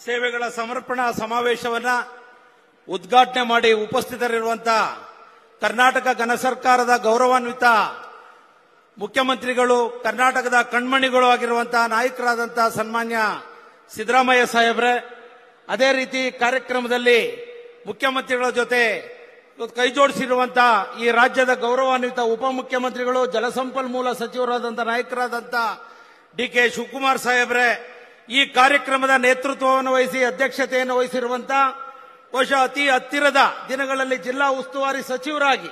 ಸೇವೆಗಳ ಸಮರ್ಪಣಾ ಸಮಾವೇಶವನ್ನ ಉದ್ಘಾಟನೆ ಮಾಡಿ ಉಪಸ್ಥಿತರಿರುವಂತಹ ಕರ್ನಾಟಕ ಘನ ಸರ್ಕಾರದ ಗೌರವಾನ್ವಿತ ಮುಖ್ಯಮಂತ್ರಿಗಳು, ಕರ್ನಾಟಕದ ಕಣ್ಮಣಿಗಳು ಆಗಿರುವಂತಹ ನಾಯಕರಾದಂತಹ ಸನ್ಮಾನ್ಯ ಸಿದ್ದರಾಮಯ್ಯ ಸಾಹೇಬ್ರೆ, ಅದೇ ರೀತಿ ಕಾರ್ಯಕ್ರಮದಲ್ಲಿ ಮುಖ್ಯಮಂತ್ರಿಗಳ ಜೊತೆ ಕೈಜೋಡಿಸಿರುವಂತಹ ಈ ರಾಜ್ಯದ ಗೌರವಾನ್ವಿತ ಉಪಮುಖ್ಯಮಂತ್ರಿಗಳು, ಜಲಸಂಪನ್ಮೂಲ ಸಚಿವರಾದಂತಹ ನಾಯಕರಾದಂತಹ ಡಿ.ಕೆ. ಶಿವಕುಮಾರ್ ಸಾಹೇಬ್ರೆ, ಈ ಕಾರ್ಯಕ್ರಮದ ನೇತೃತ್ವವನ್ನು ವಹಿಸಿ ಅಧ್ಯಕ್ಷತೆಯನ್ನು ವಹಿಸಿರುವಂತಹ ಬಹುಶಃ ಅತಿ ಹತ್ತಿರದ ದಿನಗಳಲ್ಲಿ ಜಿಲ್ಲಾ ಉಸ್ತುವಾರಿ ಸಚಿವರಾಗಿ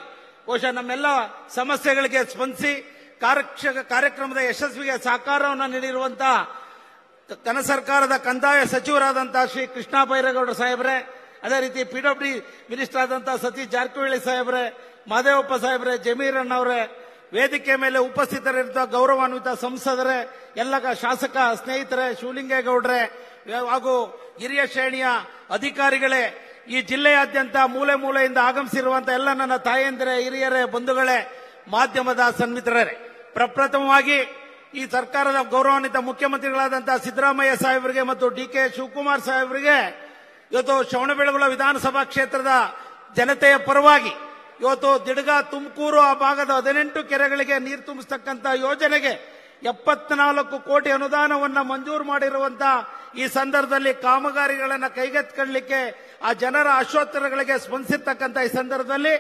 ಬಹುಶಃ ನಮ್ಮೆಲ್ಲ ಸಮಸ್ಯೆಗಳಿಗೆ ಸ್ಪಂದಿಸಿ ಕಾರ್ಯಕ್ರಮದ ಯಶಸ್ವಿಗೆ ಸಹಕಾರವನ್ನು ನೀಡಿರುವಂತಹ ಘನ ಸರ್ಕಾರದ ಕಂದಾಯ ಸಚಿವರಾದಂತಹ ಶ್ರೀ ಕೃಷ್ಣ ಬೈರೇಗೌಡ ಸಾಹೇಬ್ರೆ, ಅದೇ ರೀತಿ ಪಿಡಬ್ಲ್ಯೂಡಿ ಮಿನಿಸ್ಟರ್ ಆದಂತಹ ಸತೀಶ್ ಜಾರಕಿಹೊಳಿ ಸಾಹೇಬ್ರೆ, ಮಹದೇವಪ್ಪ ಸಾಹೇಬ್ರೆ, ಜಮೀರ್ ಅಣ್ಣವರೇ, ವೇದಿಕೆ ಮೇಲೆ ಉಪಸ್ಥಿತರಿರುವ ಗೌರವಾನ್ವಿತ ಸಂಸದರೇ, ಎಲ್ಲ ಶಾಸಕ ಸ್ನೇಹಿತರೆ, ಶಿವಲಿಂಗೇಗೌಡ್ರೆ ಹಾಗೂ ಹಿರಿಯ ಶ್ರೇಣಿಯ ಅಧಿಕಾರಿಗಳೇ, ಈ ಜಿಲ್ಲೆಯಾದ್ಯಂತ ಮೂಲೆ ಮೂಲೆಯಿಂದ ಆಗಮಿಸಿರುವಂತಹ ಎಲ್ಲ ನನ್ನ ತಾಯಂದಿರೇ, ಹಿರಿಯರೇ, ಬಂಧುಗಳೇ, ಮಾಧ್ಯಮದ ಸನ್ಮಿತ್ರರೇ, ಪ್ರಪ್ರಥಮವಾಗಿ ಈ ಸರ್ಕಾರದ ಗೌರವಾನ್ವಿತ ಮುಖ್ಯಮಂತ್ರಿಗಳಾದಂತಹ ಸಿದ್ದರಾಮಯ್ಯ ಸಾಹೇಬರಿಗೆ ಮತ್ತು ಡಿ.ಕೆ. ಶಿವಕುಮಾರ್ ಸಾಹೇಬರಿಗೆ ಇವತ್ತು ಶ್ರವಣಬೆಳಗೊಳ ವಿಧಾನಸಭಾ ಕ್ಷೇತ್ರದ ಜನತೆಯ ಪರವಾಗಿ ಇವತ್ತು ದಿಡ್ಗ, ತುಮಕೂರು ಆ ಭಾಗದ 18 ಕೆರೆಗಳಿಗೆ ನೀರು ತುಂಬಿಸತಕ್ಕಂತ ಯೋಜನೆಗೆ 74 ಕೋಟಿ ಅನುದಾನವನ್ನು ಮಂಜೂರು ಮಾಡಿರುವಂತಹ ಈ ಸಂದರ್ಭದಲ್ಲಿ ಕಾಮಗಾರಿಗಳನ್ನು ಕೈಗೆತ್ತಿಕೊಳ್ಳಲಿಕ್ಕೆ ಆ ಜನರ ಆಶೋತ್ತರಗಳಿಗೆ ಸ್ಪಂದಿಸಿರ್ತಕ್ಕಂಥ ಈ ಸಂದರ್ಭದಲ್ಲಿ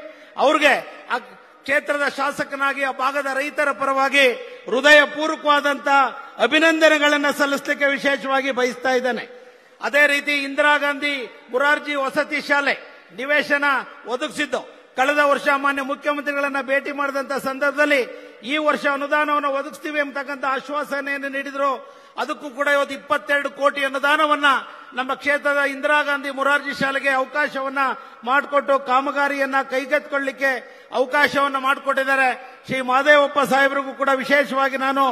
ಅವ್ರಿಗೆ ಆ ಕ್ಷೇತ್ರದ ಶಾಸಕನಾಗಿ ಆ ಭಾಗದ ರೈತರ ಪರವಾಗಿ ಹೃದಯಪೂರ್ವಕವಾದಂತಹ ಅಭಿನಂದನೆಗಳನ್ನು ಸಲ್ಲಿಸಲಿಕ್ಕೆ ವಿಶೇಷವಾಗಿ ಬಯಸ್ತಾ ಇದ್ದೇನೆ. ಅದೇ ರೀತಿ ಇಂದಿರಾ ಗಾಂಧಿ ಮುರಾರ್ಜಿ ವಸತಿ ಶಾಲೆ ನಿವೇಶನ ಒದಗಿಸಿದ್ದು ಕಳೆದ ವರ್ಷ ಮಾನ್ಯ ಮುಖ್ಯಮಂತ್ರಿಗಳನ್ನ ಭೇಟಿ ಮಾಡಿದಂತಹ ಸಂದರ್ಭದಲ್ಲಿ ಈ ವರ್ಷ ಅನುದಾನವನ್ನು ಒದಗಿಸ್ತೀವಿ ಎಂಬತಕ್ಕಂಥ ಆಶ್ವಾಸನೆಯನ್ನು ನೀಡಿದ್ರು. ಅದಕ್ಕೂ ಕೂಡ ಇವತ್ತು 22 ಕೋಟಿ ಅನುದಾನವನ್ನ ನಮ್ಮ ಕ್ಷೇತ್ರದ ಇಂದಿರಾ ಗಾಂಧಿ ಮುರಾರ್ಜಿ ಶಾಲೆಗೆ ಅವಕಾಶವನ್ನ ಮಾಡಿಕೊಟ್ಟು ಕಾಮಗಾರಿಯನ್ನ ಕೈಗೆತ್ತಿಕೊಳ್ಳಲಿಕ್ಕೆ ಅವಕಾಶವನ್ನ ಮಾಡಿಕೊಟ್ಟಿದ್ದಾರೆ. ಶ್ರೀ ಮಹದೇವಪ್ಪ ಸಾಹೇಬರಿಗೂ ಕೂಡ ವಿಶೇಷವಾಗಿ ನಾನು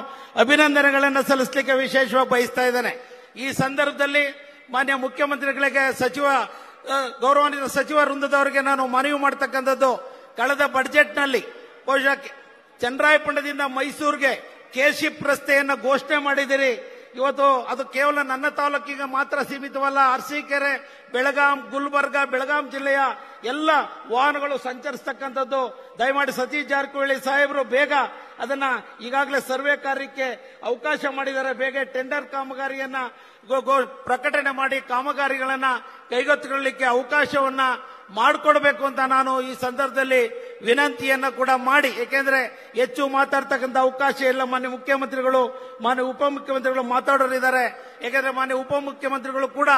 ಅಭಿನಂದನೆಗಳನ್ನು ಸಲ್ಲಿಸಲಿಕ್ಕೆ ವಿಶೇಷವಾಗಿ ಬಯಸ್ತಾ ಇದ್ದೇನೆ. ಈ ಸಂದರ್ಭದಲ್ಲಿ ಮಾನ್ಯ ಮುಖ್ಯಮಂತ್ರಿಗಳಿಗೆ ಗೌರವಾನ್ವಿತ ಸಚಿವ ವೃಂದದವರಿಗೆ ನಾನು ಮನವಿ ಮಾಡತಕ್ಕಂಥದ್ದು, ಕಳೆದ ಬಜೆಟ್ನಲ್ಲಿ ಬಹುಶಃ ಚನ್ನರಾಯಪಟ್ಟಣದಿಂದ ಮೈಸೂರಿಗೆ ಕೆಶಿಪ್ ರಸ್ತೆಯನ್ನು ಘೋಷಣೆ ಮಾಡಿದಿರಿ. ಇವತ್ತು ಅದು ಕೇವಲ ನನ್ನ ತಾಲೂಕಿಗೆ ಮಾತ್ರ ಸೀಮಿತವಲ್ಲ, ಅರಸೀಕೆರೆ, ಬೆಳಗಾಂ, ಗುಲ್ಬರ್ಗ, ಬೆಳಗಾಂ ಜಿಲ್ಲೆಯ ಎಲ್ಲ ವಾಹನಗಳು ಸಂಚರಿಸತಕ್ಕಂಥದ್ದು. ದಯಮಾಡಿ ಸತೀಶ್ ಜಾರಕಿಹೊಳಿ ಸಾಹೇಬರು ಬೇಗ ಅದನ್ನ ಈಗಾಗಲೇ ಸರ್ವೆ ಕಾರ್ಯಕ್ಕೆ ಅವಕಾಶ ಮಾಡಿದ್ದಾರೆ. ಬೇಗ ಟೆಂಡರ್ ಕಾಮಗಾರಿಯನ್ನ ಪ್ರಕಟಣೆ ಮಾಡಿ ಕಾಮಗಾರಿಗಳನ್ನ ಕೈಗೆತ್ತಿಕೊಳ್ಳಲಿಕ್ಕೆ ಅವಕಾಶವನ್ನ ಮಾಡಿಕೊಡ್ಬೇಕು ಅಂತ ನಾನು ಈ ಸಂದರ್ಭದಲ್ಲಿ ವಿನಂತಿಯನ್ನ ಕೂಡ ಮಾಡಿ, ಏಕೆಂದ್ರೆ ಹೆಚ್ಚು ಮಾತಾಡ್ತಕ್ಕಂಥ ಅವಕಾಶ ಇಲ್ಲ. ಮಾನ್ಯ ಮುಖ್ಯಮಂತ್ರಿಗಳು, ಮಾನ್ಯ ಉಪಮುಖ್ಯಮಂತ್ರಿಗಳು ಮಾತಾಡೋರಿದ್ದಾರೆ. ಯಾಕೆಂದ್ರೆ ಮಾನ್ಯ ಉಪಮುಖ್ಯಮಂತ್ರಿಗಳು ಕೂಡ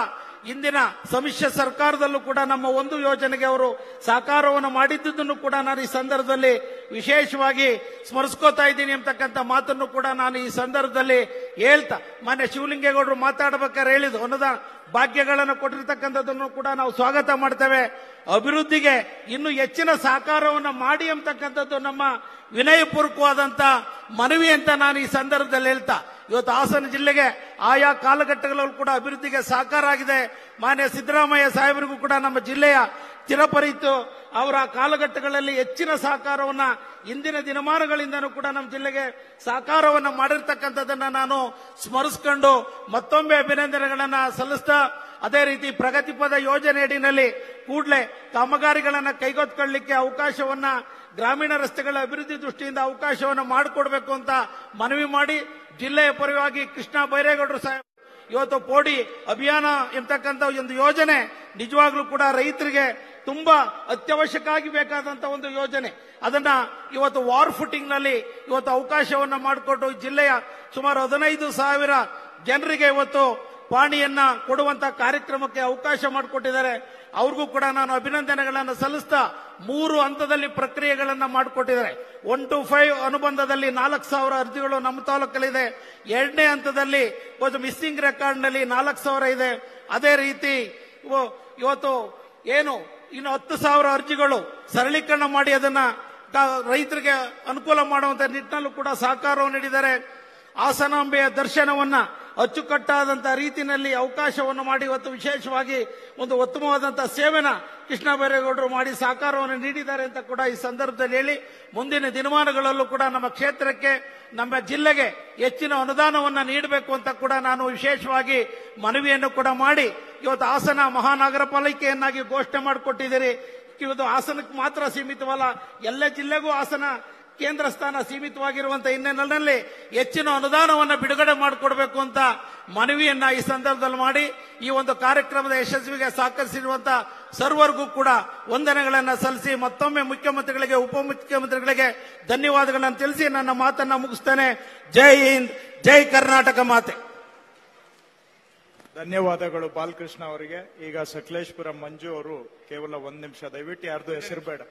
ಇಂದಿನ ಸಮ್ಮಿಶ್ರ ಸರ್ಕಾರದಲ್ಲೂ ಕೂಡ ನಮ್ಮ ಒಂದು ಯೋಜನೆಗೆ ಅವರು ಸಹಕಾರವನ್ನು ಮಾಡಿದ್ದುದನ್ನು ಕೂಡ ನಾನು ಈ ಸಂದರ್ಭದಲ್ಲಿ ವಿಶೇಷವಾಗಿ ಸ್ಮರಿಸ್ಕೋತಾ ಇದ್ದೀನಿ ಎಂಬತಕ್ಕಂಥ ಮಾತನ್ನು ಕೂಡ ನಾನು ಈ ಸಂದರ್ಭದಲ್ಲಿ ಹೇಳ್ತಾ, ಮಾನ್ಯ ಶಿವಲಿಂಗೇಗೌಡರು ಮಾತಾಡಬೇಕಾದ್ರೆ ಹೇಳಿದ್ದು ಅನುದಾನ ಭಾಗ್ಯಗಳನ್ನು ಕೊಟ್ಟಿರ್ತಕ್ಕಂಥದ್ದನ್ನು ಕೂಡ ನಾವು ಸ್ವಾಗತ ಮಾಡ್ತೇವೆ. ಅಭಿವೃದ್ಧಿಗೆ ಇನ್ನು ಹೆಚ್ಚಿನ ಸಹಕಾರವನ್ನು ಮಾಡಿ ಎಂಬತಕ್ಕಂಥದ್ದು ನಮ್ಮ ವಿನಯಪೂರ್ವಕವಾದಂತ ಮನವಿ ಅಂತ ನಾನು ಈ ಸಂದರ್ಭದಲ್ಲಿ ಹೇಳ್ತಾ, ಇವತ್ತು ಹಾಸನ ಜಿಲ್ಲೆಗೆ ಆಯಾ ಕಾಲಘಟ್ಟಗಳಲ್ಲೂ ಕೂಡ ಅಭಿವೃದ್ಧಿಗೆ ಸಹಕಾರ ಆಗಿದೆ. ಮಾನ್ಯ ಸಿದ್ದರಾಮಯ್ಯ ಸಾಹೇಬರಿಗೂ ಕೂಡ ನಮ್ಮ ಜಿಲ್ಲೆಯ ಚಿರಪರಿತು ಅವರ ಕಾಲಘಟ್ಟಗಳಲ್ಲಿ ಹೆಚ್ಚಿನ ಸಹಕಾರವನ್ನ ಇಂದಿನ ದಿನಮಾನಗಳಿಂದನೂ ಕೂಡ ನಮ್ಮ ಜಿಲ್ಲೆಗೆ ಸಹಕಾರವನ್ನ ಮಾಡಿರ್ತಕ್ಕಂಥದ್ದನ್ನ ನಾನು ಸ್ಮರಿಸಿಕೊಂಡು ಮತ್ತೊಮ್ಮೆ ಅಭಿನಂದನೆಗಳನ್ನ ಸಲ್ಲಿಸ್ತಾ, ಅದೇ ರೀತಿ ಪ್ರಗತಿ ಪದ ಯೋಜನೆ ಅಡಿನಲ್ಲಿ ಕೂಡಲೇ ಕಾಮಗಾರಿಗಳನ್ನು ಕೈಗೆತ್ತಿಕೊಳ್ಳಲಿಕ್ಕೆ ಅವಕಾಶವನ್ನ, ಗ್ರಾಮೀಣ ರಸ್ತೆಗಳ ಅಭಿವೃದ್ಧಿ ದೃಷ್ಟಿಯಿಂದ ಅವಕಾಶವನ್ನು ಮಾಡಿಕೊಡ್ಬೇಕು ಅಂತ ಮನವಿ ಮಾಡಿ, ಜಿಲ್ಲೆಯ ಪರವಾಗಿ ಕೃಷ್ಣ ಬೈರೇಗೌಡರು ಸಾಹೇಬ್ ಇವತ್ತು ಪೋಡಿ ಅಭಿಯಾನ ಎಂಬತಕ್ಕಂಥ ಒಂದು ಯೋಜನೆ ನಿಜವಾಗ್ಲೂ ಕೂಡ ರೈತರಿಗೆ ತುಂಬಾ ಅತ್ಯವಶ್ಯಕ ಆಗಿ ಬೇಕಾದಂತ ಒಂದು ಯೋಜನೆ. ಅದನ್ನ ಇವತ್ತು ವಾರ್ ಫುಟಿಂಗ್ ನಲ್ಲಿ ಇವತ್ತು ಅವಕಾಶವನ್ನ ಮಾಡಿಕೊಟ್ಟು ಜಿಲ್ಲೆಯ ಸುಮಾರು 15,000 ಜನರಿಗೆ ಇವತ್ತು ಪಾಣಿಯನ್ನ ಕೊಡುವಂತ ಕಾರ್ಯಕ್ರಮಕ್ಕೆ ಅವಕಾಶ ಮಾಡಿಕೊಟ್ಟಿದ್ದಾರೆ. ಅವ್ರಿಗೂ ಕೂಡ ನಾನು ಅಭಿನಂದನೆಗಳನ್ನು ಸಲ್ಲಿಸ್ತಾ, 3 ಹಂತದಲ್ಲಿ ಪ್ರಕ್ರಿಯೆಗಳನ್ನ ಮಾಡಿಕೊಟ್ಟಿದ್ದಾರೆ. 1 to 5 ಅನುಬಂಧದಲ್ಲಿ 4,000 ಅರ್ಜಿಗಳು ನಮ್ಮ ತಾಲೂಕಲ್ಲಿದೆ. 2ನೇ ಹಂತದಲ್ಲಿ ಒಂದು ಮಿಸ್ಸಿಂಗ್ ರೆಕಾರ್ಡ್ ನಲ್ಲಿ 4,000 ಇದೆ. ಅದೇ ರೀತಿ ಇವತ್ತು ಇನ್ನು 10,000 ಅರ್ಜಿಗಳು ಸರಳೀಕರಣ ಮಾಡಿ ಅದನ್ನ ರೈತರಿಗೆ ಅನುಕೂಲ ಮಾಡುವಂತ ನಿಟ್ಟಿನಲ್ಲೂ ಕೂಡ ಸಹಕಾರವನ್ನು ನೀಡಿದ್ದಾರೆ. ಹಾಸನಾಂಬೆಯ ದರ್ಶನವನ್ನ ಅಚ್ಚುಕಟ್ಟಾದಂತಹ ರೀತಿಯಲ್ಲಿ ಅವಕಾಶವನ್ನು ಮಾಡಿ ಇವತ್ತು ವಿಶೇಷವಾಗಿ ಒಂದು ಉತ್ತಮವಾದಂತಹ ಸೇವೆನ ಕೃಷ್ಣ ಬೈರೇಗೌಡರು ಮಾಡಿ ಸಹಕಾರವನ್ನು ನೀಡಿದ್ದಾರೆ ಅಂತ ಕೂಡ ಈ ಸಂದರ್ಭದಲ್ಲಿ ಹೇಳಿ, ಮುಂದಿನ ದಿನಮಾನಗಳಲ್ಲೂ ಕೂಡ ನಮ್ಮ ಕ್ಷೇತ್ರಕ್ಕೆ, ನಮ್ಮ ಜಿಲ್ಲೆಗೆ ಹೆಚ್ಚಿನ ಅನುದಾನವನ್ನು ನೀಡಬೇಕು ಅಂತ ಕೂಡ ನಾನು ವಿಶೇಷವಾಗಿ ಮನವಿಯನ್ನು ಕೂಡ ಮಾಡಿ, ಇವತ್ತು ಹಾಸನ ಮಹಾನಗರ ಪಾಲಿಕೆಯನ್ನಾಗಿ ಘೋಷಣೆ ಮಾಡಿಕೊಟ್ಟಿದ್ದೀರಿ. ಇವತ್ತು ಹಾಸನಕ್ಕೆ ಮಾತ್ರ ಸೀಮಿತವಲ್ಲ, ಎಲ್ಲ ಜಿಲ್ಲೆಗೂ ಹಾಸನ ಕೇಂದ್ರ ಸ್ಥಾನ ಸೀಮಿತವಾಗಿರುವಂತಹ ಹಿನ್ನೆಲೆಯಲ್ಲಿ ಹೆಚ್ಚಿನ ಅನುದಾನವನ್ನು ಬಿಡುಗಡೆ ಮಾಡಿಕೊಡ್ಬೇಕು ಅಂತ ಮನವಿಯನ್ನ ಈ ಸಂದರ್ಭದಲ್ಲಿ ಮಾಡಿ, ಈ ಒಂದು ಕಾರ್ಯಕ್ರಮದ ಯಶಸ್ವಿಗೆ ಸಹಕರಿಸಿರುವಂತಹ ಸರ್ವರ್ಗೂ ಕೂಡ ವಂದನೆಗಳನ್ನು ಸಲ್ಲಿಸಿ ಮತ್ತೊಮ್ಮೆ ಮುಖ್ಯಮಂತ್ರಿಗಳಿಗೆ, ಉಪಮುಖ್ಯಮಂತ್ರಿಗಳಿಗೆ ಧನ್ಯವಾದಗಳನ್ನು ತಿಳಿಸಿ ನನ್ನ ಮಾತನ್ನ ಮುಗಿಸ್ತೇನೆ. ಜೈ ಹಿಂದ್, ಜೈ ಕರ್ನಾಟಕ ಮಾತೆ. ಧನ್ಯವಾದಗಳು ಬಾಲಕೃಷ್ಣ ಅವರಿಗೆ. ಈಗ ಸಕಲೇಶ್ಪುರ ಮಂಜು ಅವರು ಕೇವಲ 1 ನಿಮಿಷ, ದಯವಿಟ್ಟು ಯಾರ್ದು ಹೆಸರು ಬೇಡ.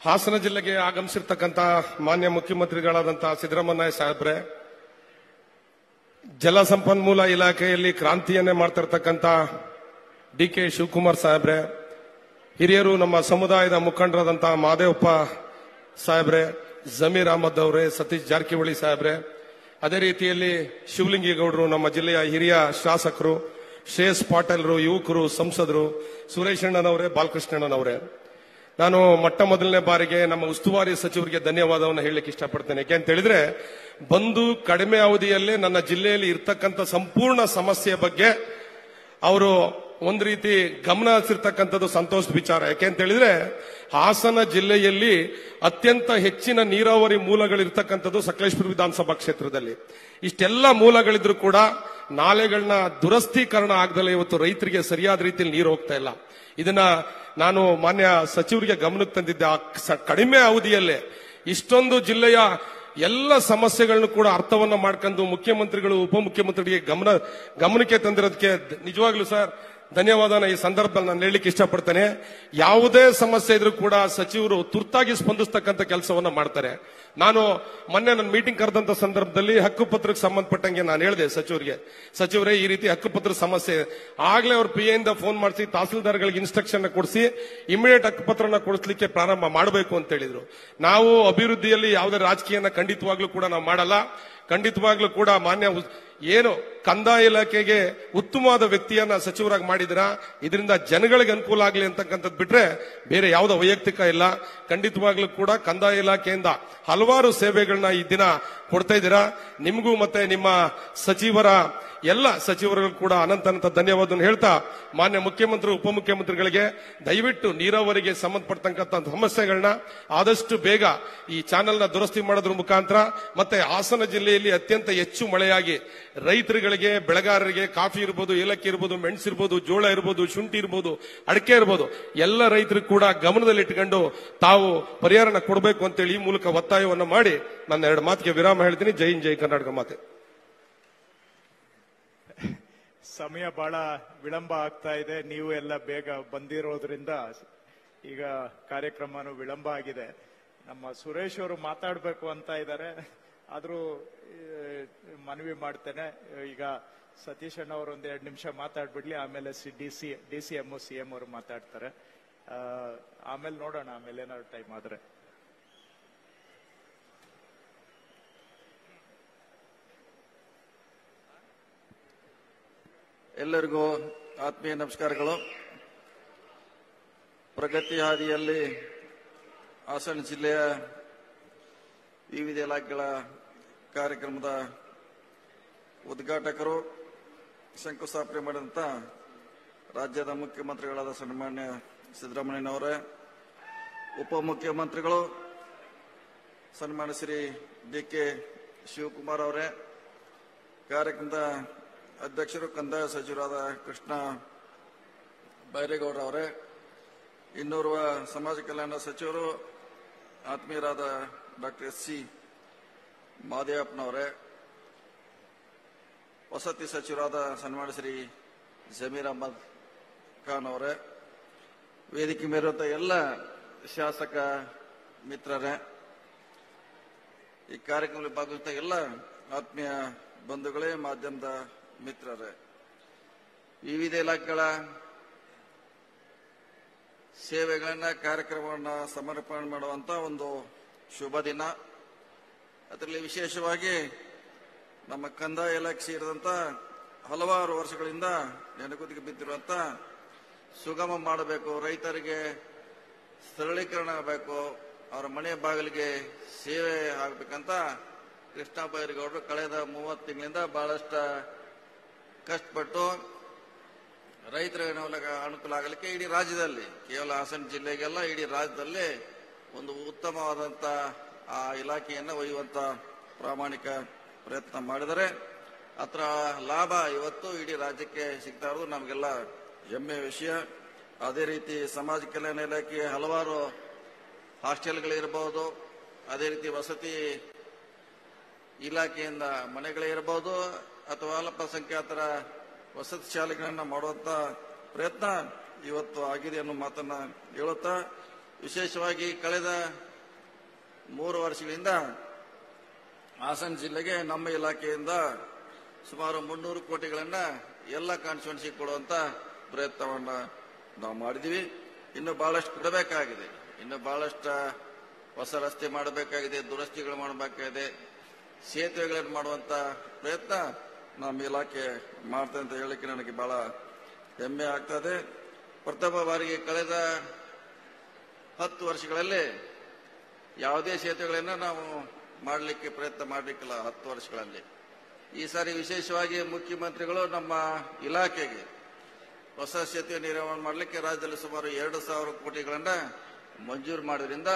ಹಾಸನ ಜಿಲ್ಲೆಗೆ ಆಗಮಿಸಿರ್ತಕ್ಕಂಥ ಮಾನ್ಯ ಮುಖ್ಯಮಂತ್ರಿಗಳಾದಂತಹ ಸಿದ್ದರಾಮಯ್ಯ ಸಾಹೇಬ್ರೆ, ಜಲಸಂಪನ್ಮೂಲ ಇಲಾಖೆಯಲ್ಲಿ ಕ್ರಾಂತಿಯನ್ನೇ ಮಾಡ್ತಿರ್ತಕ್ಕಂಥ ಡಿ ಕೆ ಶಿವಕುಮಾರ್ ಸಾಹೇಬ್ರೆ, ಹಿರಿಯರು ನಮ್ಮ ಸಮುದಾಯದ ಮುಖಂಡರಾದಂತಹ ಮಹದೇವಪ್ಪ ಸಾಹೇಬ್ರೆ, ಜಮೀರ್ ಅಹಮದ್ ಅವರೇ, ಸತೀಶ್ ಜಾರಕಿಹೊಳಿ ಸಾಹೇಬ್ರೆ, ಅದೇ ರೀತಿಯಲ್ಲಿ ಶಿವಲಿಂಗೇಗೌಡರು, ನಮ್ಮ ಜಿಲ್ಲೆಯ ಹಿರಿಯ ಶಾಸಕರು, ಶ್ರೇಯಸ್ ಪಾಟೀಲ್ರು, ಯುವಕರು, ಸಂಸದರು, ಸುರೇಶ್ ಅಣ್ಣನವರೇ, ಬಾಲಕೃಷ್ಣಣ್ಣನವರೇ, ನಾನು ಮೊಟ್ಟ ಮೊದಲನೇ ಬಾರಿಗೆ ನಮ್ಮ ಉಸ್ತುವಾರಿ ಸಚಿವರಿಗೆ ಧನ್ಯವಾದವನ್ನು ಹೇಳಲಿಕ್ಕೆ ಇಷ್ಟಪಡ್ತೇನೆ. ಯಾಕೆ ಅಂತ ಹೇಳಿದ್ರೆ, ಬಂದು ಕಡಿಮೆ ಅವಧಿಯಲ್ಲೇ ನನ್ನ ಜಿಲ್ಲೆಯಲ್ಲಿ ಇರ್ತಕ್ಕಂಥ ಸಂಪೂರ್ಣ ಸಮಸ್ಯೆ ಬಗ್ಗೆ ಅವರು ಒಂದು ರೀತಿ ಗಮನ ಹರಿಸಿರ್ತಕ್ಕಂಥದ್ದು ಸಂತೋಷದ ವಿಚಾರ. ಯಾಕೆ ಅಂತ ಹೇಳಿದ್ರೆ, ಹಾಸನ ಜಿಲ್ಲೆಯಲ್ಲಿ ಅತ್ಯಂತ ಹೆಚ್ಚಿನ ನೀರಾವರಿ ಮೂಲಗಳಿರ್ತಕ್ಕಂಥದ್ದು ಸಕಲೇಶ್ಪುರ ವಿಧಾನಸಭಾ ಕ್ಷೇತ್ರದಲ್ಲಿ. ಇಷ್ಟೆಲ್ಲ ಮೂಲಗಳಿದ್ರು ಕೂಡ ನಾಲೆಗಳನ್ನ ದುರಸ್ತೀಕರಣ ಆಗದಲ್ಲೇ ಇವತ್ತು ರೈತರಿಗೆ ಸರಿಯಾದ ರೀತಿಯಲ್ಲಿ ನೀರು ಹೋಗ್ತಾ ಇಲ್ಲ. ಇದನ್ನ ನಾನು ಮಾನ್ಯ ಸಚಿವರಿಗೆ ಗಮನಕ್ಕೆ ತಂದಿದ್ದೆ. ಕಡಿಮೆ ಅವಧಿಯಲ್ಲೇ ಇಷ್ಟೊಂದು ಜಿಲ್ಲೆಯ ಎಲ್ಲ ಸಮಸ್ಯೆಗಳನ್ನು ಕೂಡ ಅರ್ಥವನ್ನ ಮಾಡ್ಕೊಂಡು ಮುಖ್ಯಮಂತ್ರಿಗಳು, ಉಪಮುಖ್ಯಮಂತ್ರಿಗೆ ಗಮನಕ್ಕೆ ತಂದಿರೋದಕ್ಕೆ ನಿಜವಾಗ್ಲೂ ಸರ್ ಧನ್ಯವಾದನ ಈ ಸಂದರ್ಭದಲ್ಲಿ ನಾನು ಹೇಳಲಿಕ್ಕೆ ಇಷ್ಟಪಡ್ತೇನೆ. ಯಾವುದೇ ಸಮಸ್ಯೆ ಇದ್ರೂ ಕೂಡ ಸಚಿವರು ತುರ್ತಾಗಿ ಸ್ಪಂದಿಸ್ತಕ್ಕಂಥ ಕೆಲಸವನ್ನ ಮಾಡ್ತಾರೆ. ನಾನು ಮೊನ್ನೆ ನನ್ನ ಮೀಟಿಂಗ್ ಕರೆದಂತ ಸಂದರ್ಭದಲ್ಲಿ ಹಕ್ಕುಪತ್ರಕ್ಕೆ ಸಂಬಂಧಪಟ್ಟಂಗೆ ನಾನು ಹೇಳಿದೆ ಸಚಿವರೇ ಈ ರೀತಿ ಹಕ್ಕುಪತ್ರ ಸಮಸ್ಯೆ, ಆಗ್ಲೇ ಅವ್ರ PA ಇಂದ ಫೋನ್ ಮಾಡಿಸಿ ತಹಸೀಲ್ದಾರ್ಗಳಿಗೆ ಇನ್ಸ್ಟ್ರಕ್ಷನ್ ಕೊಡಿಸಿ ಇಮಿಡಿಯೇಟ್ ಹಕ್ಕುಪತ್ರನ ಕೊಡಿಸ್ಲಿಕ್ಕೆ ಪ್ರಾರಂಭ ಮಾಡಬೇಕು ಅಂತ ಹೇಳಿದ್ರು. ನಾವು ಅಭಿವೃದ್ಧಿಯಲ್ಲಿ ಯಾವುದೇ ರಾಜಕೀಯನ ಖಂಡಿತವಾಗ್ಲೂ ಕೂಡ ನಾವು ಮಾಡಲ್ಲ. ಖಂಡಿತವಾಗ್ಲೂ ಕೂಡ ಮಾನ್ಯ ಏನು ಕಂದಾಯ ಇಲಾಖೆಗೆ ಉತ್ತಮವಾದ ವ್ಯಕ್ತಿಯನ್ನ ಸಚಿವರಾಗಿ ಮಾಡಿದಿರಾ, ಇದರಿಂದ ಜನಗಳಿಗೆ ಅನುಕೂಲ ಆಗಲಿ ಅಂತಕ್ಕಂಥದ್ದು ಬಿಟ್ರೆ ಬೇರೆ ಯಾವುದೋ ವೈಯಕ್ತಿಕ ಇಲ್ಲ. ಖಂಡಿತವಾಗ್ಲೂ ಕೂಡ ಕಂದಾಯ ಇಲಾಖೆಯಿಂದ ಹಲವಾರು ಸೇವೆಗಳನ್ನ ಈ ದಿನ ಕೊಡ್ತಾ ಇದ್ದೀರಾ. ನಿಮಗೂ ಮತ್ತೆ ನಿಮ್ಮ ಸಚಿವರ ಎಲ್ಲ ಸಚಿವರಿಗೂ ಕೂಡ ಅನಂತ ಧನ್ಯವಾದವನ್ನು ಹೇಳ್ತಾ, ಮಾನ್ಯ ಮುಖ್ಯಮಂತ್ರಿ, ಉಪಮುಖ್ಯಮಂತ್ರಿಗಳಿಗೆ ದಯವಿಟ್ಟು ನೀರಾವರಿಗೆ ಸಂಬಂಧಪಟ್ಟಂತ ಸಮಸ್ಯೆಗಳನ್ನ ಆದಷ್ಟು ಬೇಗ ಈ ಚಾನೆಲ್ನ ದುರಸ್ತಿ ಮಾಡೋದ್ರ ಮುಖಾಂತರ, ಮತ್ತೆ ಹಾಸನ ಜಿಲ್ಲೆಯಲ್ಲಿ ಅತ್ಯಂತ ಹೆಚ್ಚು ಮಳೆಯಾಗಿ ರೈತರುಗಳಿಗೆ, ಬೆಳೆಗಾರರಿಗೆ, ಕಾಫಿ ಇರ್ಬೋದು, ಏಲಕ್ಕಿ ಇರ್ಬೋದು, ಮೆಣಸು ಇರ್ಬೋದು, ಜೋಳ ಇರ್ಬೋದು, ಶುಂಠಿ ಇರ್ಬೋದು, ಅಡಿಕೆ ಇರ್ಬೋದು, ಎಲ್ಲ ರೈತರಿಗೂ ಕೂಡ ಗಮನದಲ್ಲಿಟ್ಟುಕೊಂಡು ತಾವು ಪರಿಹಾರನ ಕೊಡಬೇಕು ಅಂತೇಳಿ ಈ ಮೂಲಕ ಒತ್ತಾಯವನ್ನು ಮಾಡಿ ನನ್ನ 2 ಮಾತಿಗೆ ವಿರಾಮ ಹೇಳ್ತೀನಿ. ಜೈ ಹಿಂದ್, ಜೈ ಕರ್ನಾಟಕ ಮಾತೆ. ಸಮಯ ಬಹಳ ವಿಳಂಬ ಆಗ್ತಾ ಇದೆ. ನೀವು ಎಲ್ಲ ಬೇಗ ಬಂದಿರೋದ್ರಿಂದ ಈಗ ಕಾರ್ಯಕ್ರಮನೂ ವಿಳಂಬ ಆಗಿದೆ. ನಮ್ಮ ಸುರೇಶ್ ಅವರು ಮಾತಾಡಬೇಕು ಅಂತ ಇದ್ದಾರೆ, ಆದ್ರೂ ಮನವಿ ಮಾಡ್ತೇನೆ. ಈಗ ಸತೀಶ್ ಅಣ್ಣ ಅವರು 1-2 ನಿಮಿಷ ಮಾತಾಡ್ಬಿಡ್ಲಿ, ಆಮೇಲೆ DCM CM ಅವರು ಮಾತಾಡ್ತಾರೆ. ಆಮೇಲೆ ನೋಡೋಣ, ಆಮೇಲೆ ಏನಾದ್ರು ಟೈಮ್ ಆದ್ರೆ. ಎಲ್ಲರಿಗೂ ಆತ್ಮೀಯ ನಮಸ್ಕಾರಗಳು. ಪ್ರಗತಿ ಹಾದಿಯಲ್ಲಿ ಹಾಸನ ಜಿಲ್ಲೆಯ ವಿವಿಧ ಇಲಾಖೆಗಳ ಕಾರ್ಯಕ್ರಮದ ಉದ್ಘಾಟಕರು, ಶಂಕುಸ್ಥಾಪನೆ ಮಾಡಿದಂಥ ರಾಜ್ಯದ ಮುಖ್ಯಮಂತ್ರಿಗಳಾದ ಸನ್ಮಾನ್ಯ ಸಿದ್ದರಾಮಯ್ಯನವರೇ, ಉಪಮುಖ್ಯಮಂತ್ರಿಗಳು ಸನ್ಮಾನ್ಯ ಶ್ರೀ DK ಶಿವಕುಮಾರ್ ಅವರೇ, ಕಾರ್ಯಕ್ರಮದ ಅಧ್ಯಕ್ಷರು ಕಂದಾಯ ಸಚಿವರಾದ ಕೃಷ್ಣ ಬೈರೇಗೌಡ ಅವರೇ, ಇನ್ನೋರ್ವ ಸಮಾಜ ಕಲ್ಯಾಣ ಸಚಿವರು ಆತ್ಮೀಯರಾದ ಡಾಕ್ಟರ್ SC ಮಹದೇವಪ್ಪನವರೇ, ವಸತಿ ಸಚಿವರಾದ ಸನ್ಮಾನ್ಯ ಶ್ರೀ ಜಮೀರ್ ಅಹಮದ್ ಖಾನ್ ಅವರೇ, ವೇದಿಕೆ ಮೇಲಿರುವಂಥ ಎಲ್ಲ ಶಾಸಕ ಮಿತ್ರರೇ, ಈ ಕಾರ್ಯಕ್ರಮದಲ್ಲಿ ಭಾಗವಹಿಸಿದ ಎಲ್ಲ ಆತ್ಮೀಯ ಬಂಧುಗಳೇ, ಮಾಧ್ಯಮದ ಮಿತ್ರರೇ, ವಿವಿಧ ಇಲಾಖೆಗಳ ಸೇವೆಗಳನ್ನ, ಕಾರ್ಯಕ್ರಮಗಳನ್ನ ಸಮರ್ಪಣೆ ಮಾಡುವಂತ ಒಂದು ಶುಭ ದಿನ. ಅದರಲ್ಲಿ ವಿಶೇಷವಾಗಿ ನಮ್ಮ ಕಂದಾಯ ಇಲಾಖೆ ಸೇರಿದಂತ ಹಲವಾರು ವರ್ಷಗಳಿಂದ ನೆನಗುದಿಗೆ ಬಿದ್ದಿರುವಂತ ಸುಗಮ ಮಾಡಬೇಕು, ರೈತರಿಗೆ ಸರಳೀಕರಣ ಆಗಬೇಕು, ಅವರ ಮನೆ ಬಾಗಿಲಿಗೆ ಸೇವೆ ಆಗಬೇಕಂತ ಕೃಷ್ಣ ಬೈರೇಗೌಡರು ಕಳೆದ 30 ತಿಂಗಳಿಂದ ಬಹಳಷ್ಟು ಕಷ್ಟಪಟ್ಟು ರೈತರಿಗೆ ಅನುಕೂಲ ಆಗಲಿಕ್ಕೆ ಇಡೀ ರಾಜ್ಯದಲ್ಲಿ, ಕೇವಲ ಹಾಸನ ಜಿಲ್ಲೆಗೆಲ್ಲ ಇಡೀ ರಾಜ್ಯದಲ್ಲಿ ಒಂದು ಉತ್ತಮವಾದಂತ ಆ ಇಲಾಖೆಯನ್ನು ಒಯ್ಯುವಂತ ಪ್ರಾಮಾಣಿಕ ಪ್ರಯತ್ನ ಮಾಡಿದರೆ ಅದರ ಲಾಭ ಇವತ್ತು ಇಡೀ ರಾಜ್ಯಕ್ಕೆ ಸಿಗ್ತಾ ಇರೋದು ನಮಗೆಲ್ಲ ಹೆಮ್ಮೆಯ ವಿಷಯ. ಅದೇ ರೀತಿ ಸಮಾಜ ಕಲ್ಯಾಣ ಇಲಾಖೆ ಹಲವಾರು ಹಾಸ್ಟೆಲ್ಗಳಿರಬಹುದು, ಅದೇ ರೀತಿ ವಸತಿ ಇಲಾಖೆಯಿಂದ ಮನೆಗಳಿರಬಹುದು ಅಥವಾ ಅಲ್ಪಸಂಖ್ಯಾತರ ವಸತಿ ಶಾಲೆಗಳನ್ನ ಮಾಡುವಂತ ಪ್ರಯತ್ನ ಇವತ್ತು ಆಗಿದೆ ಅನ್ನೋ ಮಾತನ್ನ ಹೇಳುತ್ತಾ, ವಿಶೇಷವಾಗಿ ಕಳೆದ 3 ವರ್ಷಗಳಿಂದ ಹಾಸನ ಜಿಲ್ಲೆಗೆ ನಮ್ಮ ಇಲಾಖೆಯಿಂದ ಸುಮಾರು 300 ಕೋಟಿಗಳನ್ನ ಎಲ್ಲ ಕಾನ್ಸ್ಟಿಟ್ಯೂನ್ಸಿ ಕೊಡುವಂತ ಪ್ರಯತ್ನವನ್ನ ನಾವು ಮಾಡಿದೀವಿ. ಇನ್ನು ಬಹಳಷ್ಟು ಕೊಡಬೇಕಾಗಿದೆ, ಇನ್ನು ಬಹಳಷ್ಟು ಹೊಸ ರಸ್ತೆ ಮಾಡಬೇಕಾಗಿದೆ, ದುರಸ್ತಿಗಳು ಮಾಡಬೇಕಾಗಿದೆ, ಸೇತುವೆಗಳನ್ನು ಮಾಡುವಂತ ಪ್ರಯತ್ನ ನಮ್ಮ ಇಲಾಖೆ ಮಾಡ್ತದೆ ಅಂತ ಹೇಳಲಿಕ್ಕೆ ನನಗೆ ಬಹಳ ಹೆಮ್ಮೆ ಆಗ್ತದೆ. ಪ್ರಥಮ ಬಾರಿಗೆ ಕಳೆದ 10 ವರ್ಷಗಳಲ್ಲಿ ಯಾವುದೇ ಸೇತುವೆಗಳನ್ನ ನಾವು ಮಾಡಲಿಕ್ಕೆ ಪ್ರಯತ್ನ ಮಾಡಲಿಕ್ಕಿಲ್ಲ 10 ವರ್ಷಗಳಲ್ಲಿ. ಈ ಸಾರಿ ವಿಶೇಷವಾಗಿ ಮುಖ್ಯಮಂತ್ರಿಗಳು ನಮ್ಮ ಇಲಾಖೆಗೆ ಹೊಸ ಸೇತುವೆ ನಿರ್ಮಾಣ ಮಾಡಲಿಕ್ಕೆ ರಾಜ್ಯದಲ್ಲಿ ಸುಮಾರು 2,000 ಕೋಟಿಗಳನ್ನ ಮಂಜೂರು ಮಾಡೋದ್ರಿಂದ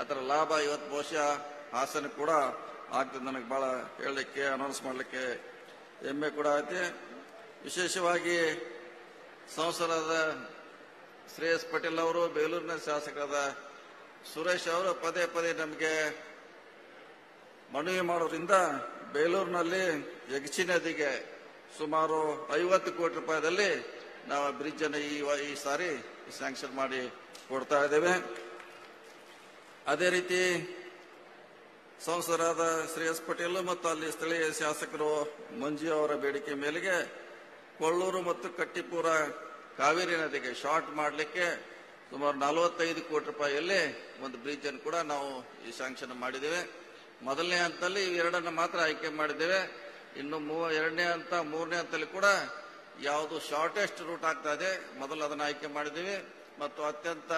ಅದರ ಲಾಭ ಇವತ್ತು ಬಹುಶಃ ಹಾಸನ ಕೂಡ ಆಗ್ತದೆ. ನನಗೆ ಬಹಳ ಹೇಳಲಿಕ್ಕೆ ಅನೌನ್ಸ್ ಮಾಡಲಿಕ್ಕೆ ಹೆಮ್ಮೆ ಕೂಡ ಐತೆ. ವಿಶೇಷವಾಗಿ ಸಂಸದರಾದ ಶ್ರೇಯಸ್ ಪಟೇಲ್ ಅವರು, ಬೇಲೂರಿನ ಶಾಸಕರಾದ ಸುರೇಶ್ ಅವರು ಪದೇ ಪದೇ ನಮಗೆ ಮನವಿ ಮಾಡೋದ್ರಿಂದ ಬೇಲೂರಿನಲ್ಲಿ ಯಗಚಿ ನದಿಗೆ ಸುಮಾರು 50 ಕೋಟಿ ರೂಪಾಯಿದಲ್ಲಿ ನಾವು ಬ್ರಿಡ್ಜ್ ಅನ್ನು ಈ ಸಾರಿ ಸ್ಯಾಂಕ್ಷನ್ ಮಾಡಿ ಕೊಡ್ತಾ ಇದ್ದೇವೆ. ಅದೇ ರೀತಿ ಸಂಸದರಾದ ಶ್ರೇಯಸ್ ಪಟೇಲ್ ಮತ್ತು ಅಲ್ಲಿ ಸ್ಥಳೀಯ ಶಾಸಕರು ಮಂಜು ಅವರ ಬೇಡಿಕೆ ಮೇರೆಗೆ ಕೊಳ್ಳೂರು ಮತ್ತು ಕಟ್ಟಿಪುರ ಕಾವೇರಿ ನದಿಗೆ ಶಾರ್ಟ್ ಮಾಡಲಿಕ್ಕೆ ಸುಮಾರು 45 ಕೋಟಿ ರೂಪಾಯಿಯಲ್ಲಿ ಒಂದು ಬ್ರಿಡ್ಜ್ ಅನ್ನು ಕೂಡ ನಾವು ಈ ಸ್ಯಾಂಕ್ಷನ್ ಮಾಡಿದ್ದೇವೆ. ಮೊದಲನೇ ಹಂತದಲ್ಲಿ ಇವೆರಡನ್ನು ಮಾತ್ರ ಆಯ್ಕೆ ಮಾಡಿದ್ದೇವೆ. ಇನ್ನು ಎರಡನೇ ಹಂತ, ಮೂರನೇ ಹಂತದಲ್ಲಿ ಕೂಡ ಯಾವುದು ಶಾರ್ಟೆಸ್ಟ್ ರೂಟ್ ಆಗ್ತಾ ಇದೆ ಮೊದಲು ಅದನ್ನು ಆಯ್ಕೆ ಮಾಡಿದ್ದೀವಿ ಮತ್ತು ಅತ್ಯಂತ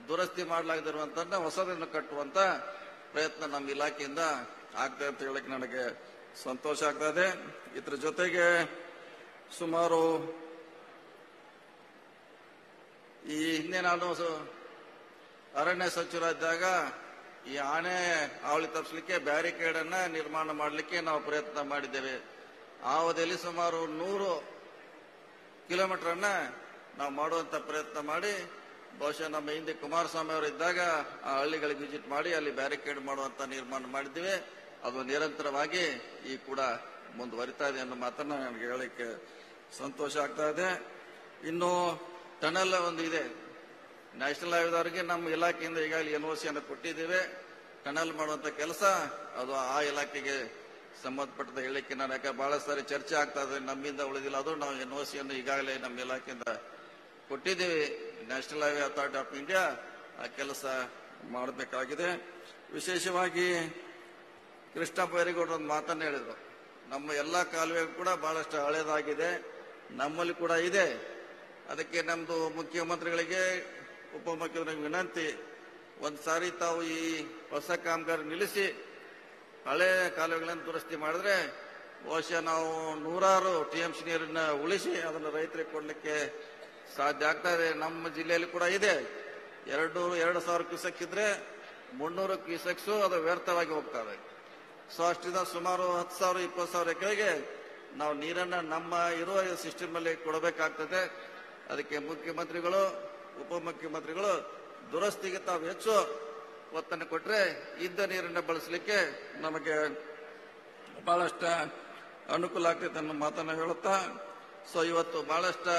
ದುರಸ್ತಿ ಮಾಡಲಾಗದಿರುವಂತ ಹೊಸದನ್ನು ಕಟ್ಟುವಂತ ಪ್ರಯತ್ನ ನಮ್ಮ ಇಲಾಖೆಯಿಂದ ಆಗ್ತದೆ ಅಂತ ಹೇಳಕ್ಕೆ ನನಗೆ ಸಂತೋಷ ಆಗ್ತಾ ಇದೆ. ಇದರ ಜೊತೆಗೆ ಸುಮಾರು ಈ ಹಿಂದೆ ನಾನು ಅರಣ್ಯ ಸಚಿವರಾದಾಗ ಈ ಆನೆ ಹಾವಳಿ ತಪ್ಪಿಸಲಿಕ್ಕೆ ಬ್ಯಾರಿಕೇಡ್ ಅನ್ನ ನಿರ್ಮಾಣ ಮಾಡಲಿಕ್ಕೆ ನಾವು ಪ್ರಯತ್ನ ಮಾಡಿದ್ದೇವೆ. ಆ ಅವಧಿಯಲ್ಲಿ ಸುಮಾರು 100 ಕಿಲೋಮೀಟರ್ ಅನ್ನ ನಾವು ಮಾಡುವಂತ ಪ್ರಯತ್ನ ಮಾಡಿ ಬಹುಶಃ ನಮ್ಮ ಹಿಂದೆ ಕುಮಾರಸ್ವಾಮಿ ಅವರು ಇದ್ದಾಗ ಆ ಹಳ್ಳಿಗಳಿಗೆ ವಿಸಿಟ್ ಮಾಡಿ ಅಲ್ಲಿ ಬ್ಯಾರಿಕೇಡ್ ಮಾಡುವಂತ ನಿರ್ಮಾಣ ಮಾಡಿದ್ದೇವೆ. ಅದು ನಿರಂತರವಾಗಿ ಈ ಕೂಡ ಮುಂದುವರಿತಾ ಇದೆ ಅನ್ನೋ ಮಾತನ್ನ ನನಗೆ ಹೇಳಲಿಕ್ಕೆ ಸಂತೋಷ ಆಗ್ತಾ ಇದೆ. ಇನ್ನು ಟನಲ್ ಒಂದು ಇದೆ, ನ್ಯಾಷನಲ್ ಹೈವೇದವರಿಗೆ ನಮ್ಮ ಇಲಾಖೆಯಿಂದ ಈಗಾಗಲೇ NOC ಅನ್ನು ಕೊಟ್ಟಿದ್ದೇವೆ. ಟನಲ್ ಮಾಡುವಂತ ಕೆಲಸ ಅದು ಆ ಇಲಾಖೆಗೆ ಸಂಬಂಧಪಟ್ಟದ ಹೇಳಿಕೆ ನಾನು ಯಾಕೆ ಬಹಳ ಸಾರಿ ಚರ್ಚೆ ಆಗ್ತಾ ಇದೆ, ನಮ್ಮಿಂದ ಉಳಿದಿಲ್ಲ, ಅದು ನಾವು NOC ಅನ್ನು ಈಗಾಗಲೇ ನಮ್ಮ ಇಲಾಖೆಯಿಂದ ಕೊಟ್ಟಿದ್ದೇವೆ. National highway authority of India ಆ ಕೆಲಸ ಮಾಡಬೇಕಾಗಿದೆ. ವಿಶೇಷವಾಗಿ ಕೃಷ್ಣ ಬೈರೇಗೌಡರು ಒಂದು ಮಾತನ್ನು ಹೇಳಿದ್ರು, ನಮ್ಮ ಎಲ್ಲಾ ಕಾಲುವೆಗಳು ಕೂಡ ಬಹಳಷ್ಟು ಹಳೇದಾಗಿದೆ, ನಮ್ಮಲ್ಲಿ ಕೂಡ ಇದೆ. ಅದಕ್ಕೆ ನಮ್ದು ಮುಖ್ಯಮಂತ್ರಿಗಳಿಗೆ ಉಪಮುಖ್ಯಮಂತ್ರಿಗೆ ವಿನಂತಿ, ಒಂದು ಸಾರಿ ತಾವು ಈ ಹೊಸ ಕಾಮಗಾರಿ ನಿಲ್ಲಿಸಿ ಹಳೆ ಕಾಲುವೆಗಳನ್ನು ದುರಸ್ತಿ ಮಾಡಿದ್ರೆ ಬಹುಶಃ ನಾವು 100 TMC ನೀರನ್ನ ಉಳಿಸಿ ಅದನ್ನು ರೈತರಿಗೆ ಕೊಡ್ಲಿಕ್ಕೆ ಸಾಧ್ಯ ಆಗ್ತಾ ಇದೆ. ನಮ್ಮ ಜಿಲ್ಲೆಯಲ್ಲಿ ಕೂಡ ಇದೆ, 2,000 ಕ್ಯೂಸೆಕ್ ಇದ್ರೆ 300 ಕ್ಯೂಸೆಕ್ಸ್ ಅದು ವ್ಯರ್ಥವಾಗಿ ಹೋಗ್ತವೆ. ಸೊ ಅಷ್ಟಿಂದ ಸುಮಾರು 10,000 20,000 ಎಕರೆಗೆ ನಾವು ನೀರನ್ನ ನಮ್ಮ ಇರುವ ಸಿಸ್ಟಮ್ ಅಲ್ಲಿ ಕೊಡಬೇಕಾಗ್ತದೆ. ಅದಕ್ಕೆ ಮುಖ್ಯಮಂತ್ರಿಗಳು ಉಪಮುಖ್ಯಮಂತ್ರಿಗಳು ದುರಸ್ತಿಗೆ ತಾವು ಹೆಚ್ಚು ಒತ್ತನ್ನು ಕೊಟ್ಟರೆ ಇದ್ದ ನೀರನ್ನು ಬಳಸಲಿಕ್ಕೆ ನಮಗೆ ಬಹಳಷ್ಟು ಅನುಕೂಲ ಆಗ್ತೈತೆ ಅನ್ನೋ ಮಾತನ್ನು ಹೇಳುತ್ತಾ, ಸೊ ಇವತ್ತು ಬಹಳಷ್ಟು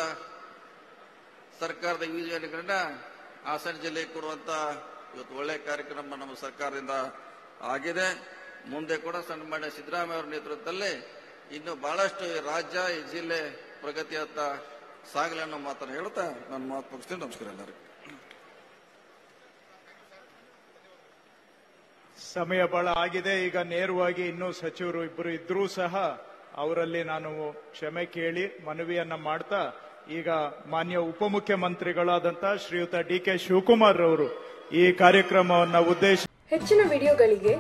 ಸರ್ಕಾರದ ಯೋಜನೆಗಳನ್ನ ಹಾಸನ ಜಿಲ್ಲೆಗೆ ಕೊಡುವಂತ ಇವತ್ತು ಒಳ್ಳೆಯ ಕಾರ್ಯಕ್ರಮ ನಮ್ಮ ಸರ್ಕಾರದಿಂದ ಆಗಿದೆ. ಮುಂದೆ ಕೂಡ ಸನ್ಮಾನ್ಯ ಸಿದ್ದರಾಮಯ್ಯ ಅವರ ನೇತೃತ್ವದಲ್ಲಿ ಇನ್ನು ಬಹಳಷ್ಟು ರಾಜ್ಯ ಈ ಜಿಲ್ಲೆ ಪ್ರಗತಿಯತ್ತ ಸಾಗಲಿ ಅನ್ನೋ ಮಾತನ್ನು ಹೇಳುತ್ತಾ ನಾನು ಮಾತು ಮುಗಿಸ್ತೀನಿ. ನಮಸ್ಕಾರ ಎಲ್ಲರಿಗೂ. ಸಮಯ ಬಹಳ ಆಗಿದೆ. ಈಗ ನೇರವಾಗಿ ಇನ್ನೂ ಸಚಿವರು ಇಬ್ಬರು ಇದ್ರೂ ಸಹ ಅವರಲ್ಲಿ ನಾನು ಕ್ಷಮೆ ಕೇಳಿ ಮನವಿಯನ್ನ ಮಾಡ್ತಾ ಈಗ ಮಾನ್ಯ ಉಪಮುಖ್ಯಮಂತ್ರಿಗಳಾದಂತ ಶ್ರೀಯುತ ಡಿ.ಕೆ. ಶಿವಕುಮಾರ್ ಅವರು ಈ ಕಾರ್ಯಕ್ರಮವನ್ನ ಉದ್ದೇಶಿಸಿ ಹೆಚ್ಚಿನ ವಿಡಿಯೋಗಳಿಗೆ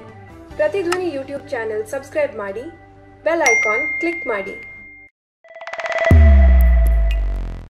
ಪ್ರತಿಧ್ವನಿ ಯೂಟ್ಯೂಬ್ ಚಾನೆಲ್ ಸಬ್ಸ್ಕ್ರೈಬ್ ಮಾಡಿ, ಬೆಲ್ ಐಕಾನ್ ಕ್ಲಿಕ್ ಮಾಡಿ.